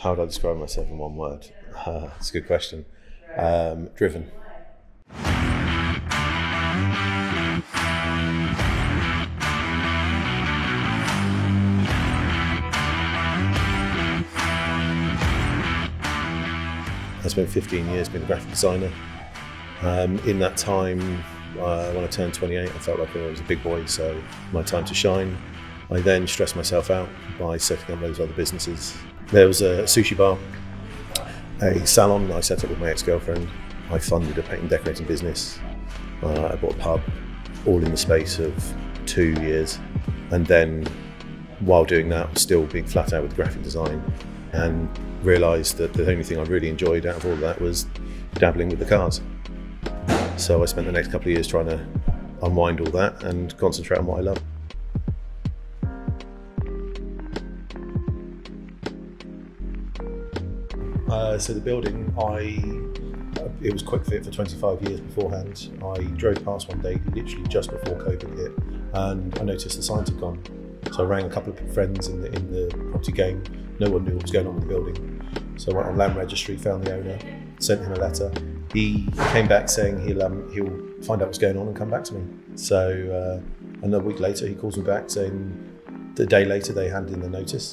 How would I describe myself in one word? That's a good question. Driven. I spent 15 years being a graphic designer. In that time, when I turned 28, I felt like I was a big boy, so my time to shine. I then stressed myself out by setting up those other businesses. There was a sushi bar, a salon I set up with my ex-girlfriend. I funded a paint and decorating business. I bought a pub, all in the space of 2 years. And then, while doing that, still being flat out with graphic design, and realised that the only thing I really enjoyed out of all of that was dabbling with the cars. So I spent the next couple of years trying to unwind all that and concentrate on what I love. So the building, it was Quick Fit for 25 years beforehand. I drove past one day, literally just before COVID hit, and I noticed the signs had gone. So I rang a couple of friends in the property game. No one knew what was going on with the building. So I went on Land Registry, found the owner, sent him a letter. He came back saying he'll find out what's going on and come back to me. So another week later, he calls me back saying the day later they handed in the notice,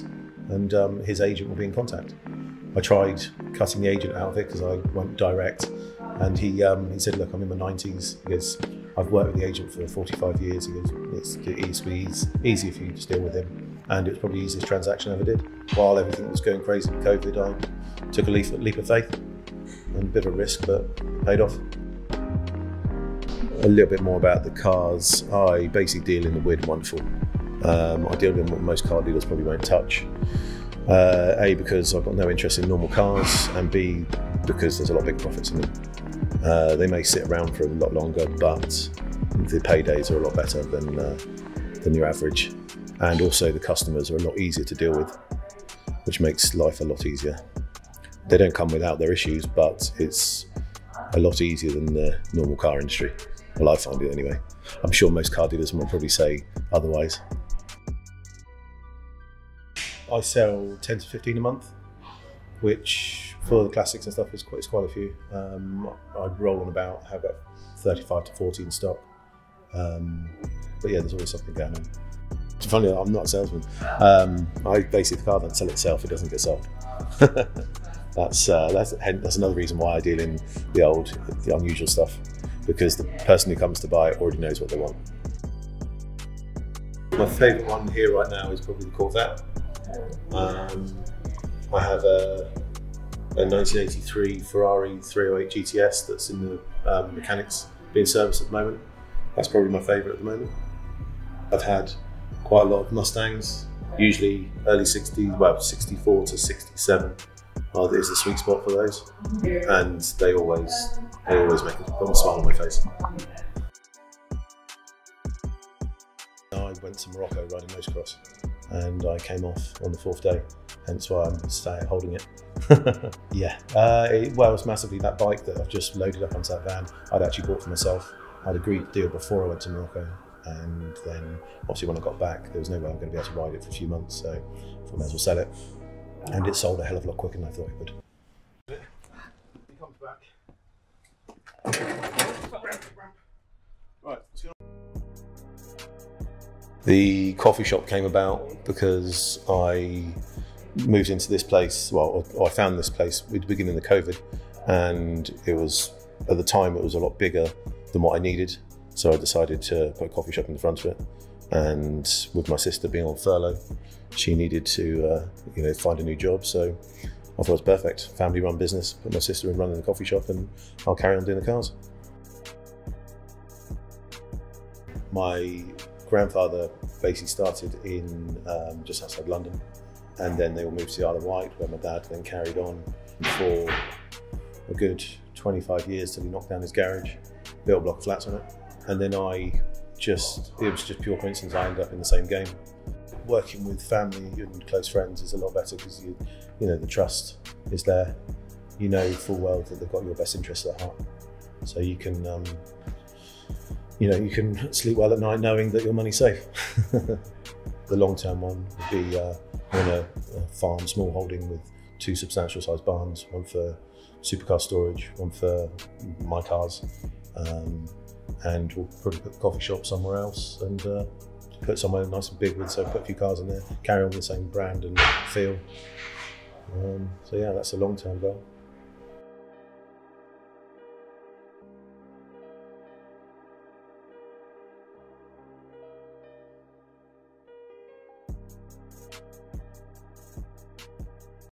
and his agent will be in contact. I tried cutting the agent out of it because I went direct, and he said, look, I'm in my 90s. He goes, I've worked with the agent for 45 years. He goes, it's easier for you to deal with him. And it was probably the easiest transaction I ever did. While everything was going crazy with COVID, I took a leap of faith, and a bit of a risk, but it paid off. A little bit more about the cars. I basically deal in the weird and wonderful. I deal in what most car dealers probably won't touch. A, because I've got no interest in normal cars, and B, because there's a lot of big profits in them. They may sit around for a lot longer, but the paydays are a lot better than your average. And also the customers are a lot easier to deal with, which makes life a lot easier. They don't come without their issues, but it's a lot easier than the normal car industry. Well, I find it anyway. I'm sure most car dealers will probably say otherwise. I sell 10 to 15 a month, which for the classics and stuff is quite a few. I roll on about, have about 35 to 40 in stock. But yeah, there's always something going on. It's funny, I'm not a salesman. Basically, the car doesn't sell itself, it doesn't get sold. That's another reason why I deal in the unusual stuff, because the person who comes to buy it already knows what they want. My favourite one here right now is probably the Corvette. I have a 1983 Ferrari 308 GTS that's in the mechanics being serviced at the moment. That's probably my favourite at the moment. I've had quite a lot of Mustangs, usually early 60s, well 64 to 67 is the sweet spot for those, and they always make a smile on my face. I went to Morocco riding motocross, and I came off on the 4th day, hence why I'm staying holding it. Yeah, it was massively that bike that I've just loaded up onto that van. I'd actually bought for myself. I'd agreed to deal before I went to Morocco, and then obviously when I got back, there was no way I'm going to be able to ride it for a few months, so I thought I might as well sell it. And it sold a hell of a lot quicker than I thought it would. He comes back. Right, let's go. The coffee shop came about because I moved into this place, or I found this place at the beginning of the COVID, and it was, at the time, it was a lot bigger than what I needed. So I decided to put a coffee shop in the front of it. And with my sister being on furlough, she needed to find a new job. So I thought it was perfect. Family run business, put my sister in running the coffee shop, and I'll carry on doing the cars. My grandfather basically started in just outside London, and then they all moved to the Isle of Wight, where my dad then carried on for a good 25 years till he knocked down his garage, built a block of flats on it, and then it was just pure coincidence I ended up in the same game. Working with family and close friends is a lot better because the trust is there. You know full well that they've got your best interests at heart, so you can you can sleep well at night knowing that your money's safe. The long-term one would be on a farm, small holding with 2 substantial sized barns, one for supercar storage, one for my cars, and we'll probably put the coffee shop somewhere else and put somewhere nice and big with, so put a few cars in there, carry on with the same brand and feel. So yeah, that's a long-term goal.